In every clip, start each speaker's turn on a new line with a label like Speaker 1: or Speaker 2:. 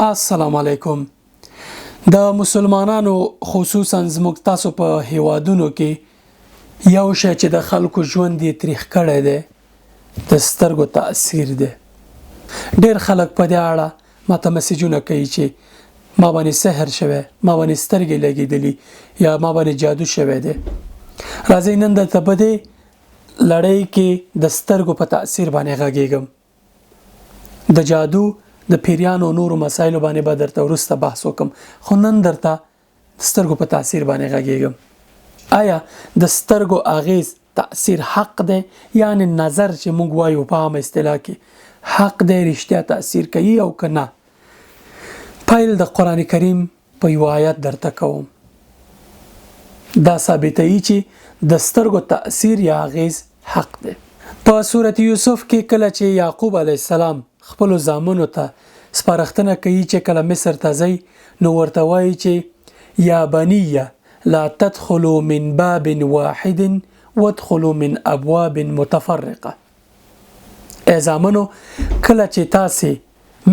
Speaker 1: السلام علیکم. د مسلمانانو خصوصا زموږ تاسو په هیوادونو کې یو شی چې د خلکو ژوند یې تریخ کړی دی د سترګو تاثیر دی. ډېر خلک په دې اړه ماته مسیجونه کوي چې ما باندې سحر شوی، ما باندې سترګې لګېدلي یا ما باندې جادو شوی دی. راځئ نن درته په دې لړۍ کې د سترګو په تاثیر باندې غږېږم. د جادو د پیریانو نورو مسایلو باندې به درته وروسته بحث وکم، خو نن درته د سترګو په تاثیر باندې غږېږم. آیا د سترګو اغیز تاثیر حق دی؟ یعنی نظر چې موږ وایو په عامه اصطلاح کې حق دی، رښتیا تاثیر کوي او که نه؟ پیل د قرآن کریم په یو آیت درته کوم. دا ثابتوي چې د سترګو تاثیر یا اغیز حق دی. په سورة یوسف کې کله چې یعقوب علیه السلام خپل زامنو ته سپارښتنه کوي چې کله مصر ته ځي نو ورته وایي چې یا بنی لا تدخلوا من باب واحد وادخلوا من ابواب متفرقه. ای زامنو کله چې تاسې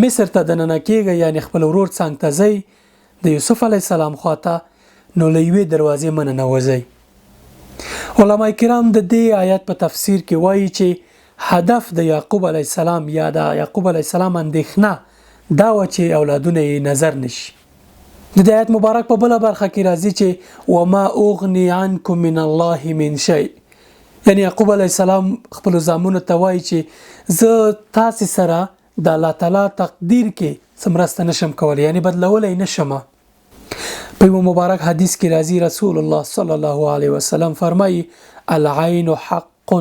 Speaker 1: مصر ته دننه کیږئ یعنی خپل ورور څنګ ته ځئ د یوسف علیه السلام خواته نو له یوې دروازې منه ننوځئ. علما کرام د دې آیت په تفسیر کې وایي چې هدف د یعقوب علیه السلام یا د یعقوب علیه السلام اندېښنه دا و چې اولادونه یې نظر نشي. د دې آیت مبارک په بله برخه کې راځي چې وما اغني عنکم من الله من شیء، یعنی یعقوب علیه السلام خپل زامنو ته وایي چې زه تاسې سره د الله تعالی تقدیر کې څه مرسته نشم کولی، یعنی بدلولی نشم. په یو مبارک حدیث کې راځي رسول الله صلی الله علیه وسلم فرمایي العین حق،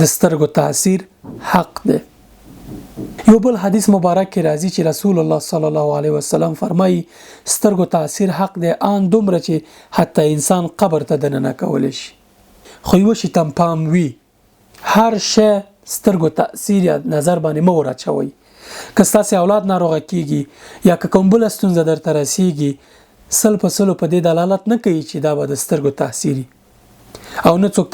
Speaker 1: د سترګو تاثیر حق دی. یو بل حدیث مبارک کې راځي چې رسول الله صلی الله علیه وسلم فرمایي سترګو تاثیر حق دی ان دومره چې حتی انسان قبر ته دننه کولی شي. خو یو شي ته پام وي، هر شی سترګو تاثیر یا نظر باندې مه ورچوئ. که ستاسې اولاد ناروغه کیږي یا که کوم بله ستونزه درته رسیږي، سل په سلو په دې دلالت نه کوي چې دا به د سترګو تاثیري، او نه څوک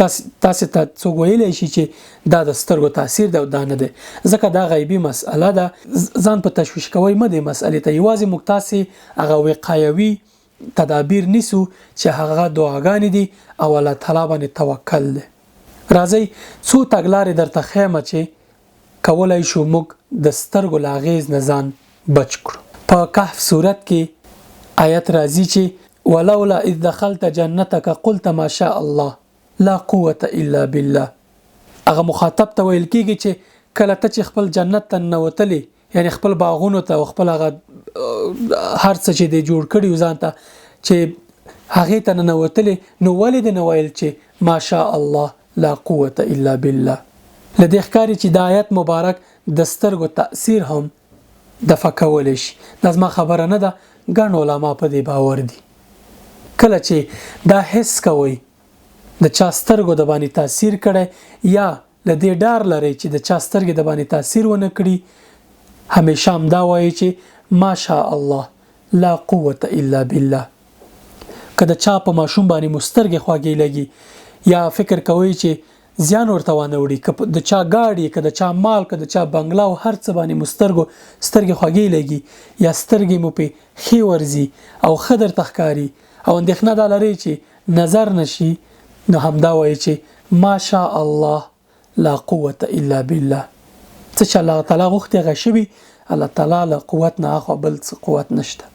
Speaker 1: تاسې ته څوک ویلی شي چې دا د سترګو تاثیر دی او دا نه دی، ځکه دا غیبي مسئله ده. ځان په تشویش کوئ مه دې مسئلې ته، یوازې موږ تاسې هغه وقایوي تدابیر نیسو چې هغه دعاګانې دي او الله تعالی باندې توکل دی. راځئ څو تګلارې درته ښیم چې کولی شو موږ د سترګو له اغیز نه ځان بچ کړو. په کهف صورت کې آیت راځي چې ولولا اذ دخلت جنتك قلت ما شاء الله لا قوة الا بالله. هغه مخاطب ته ویل کیږي چې کله ته چې خپل جنت ته ننوتلی، یعنی خپل باغونو ته او خپل هغه هر څه چې دی جوړ کړي ځان ته چې هغې ته ننوتلی، نو ولې دې نه ویل چې ما شاء الله لا قوة الا بالله؟ له دې ښکاري چې د آیت مبارک د سترګو تاثیر هم دفع کولی شي. دا زما خبره نه ده، ګڼ علما په دې باور دي. کله چې دا حس کوئ د چا سترګو د باندې تاثیر کړی یا له دې ډار لرئ چې د چا سترګې د باندې تاثیر ونه کړي، همیشه هم دا وایي چې ما شاء الله لا قوة الا بالله. که د چا په ماشوم باندې مو سترګې خواږې لګي یا فکر کوئ چې زیان ورته وانه وړي، که د چا ګاډي، که د چا مال، که د چا بنګله او هر څه باندې مو سترګې خوږې لګي یا سترګې مو پې ښې ورځي او ښه درته ښکاري او اندېښنه دا لرئ چې نظر نشي، نو همدا وایي چې ما شاء الله لا قوة الا بالله. څه چې الله تعالی غوښتي هغه شوي، الله تعالی له قوت نه اخوا بل څه قوت نشته.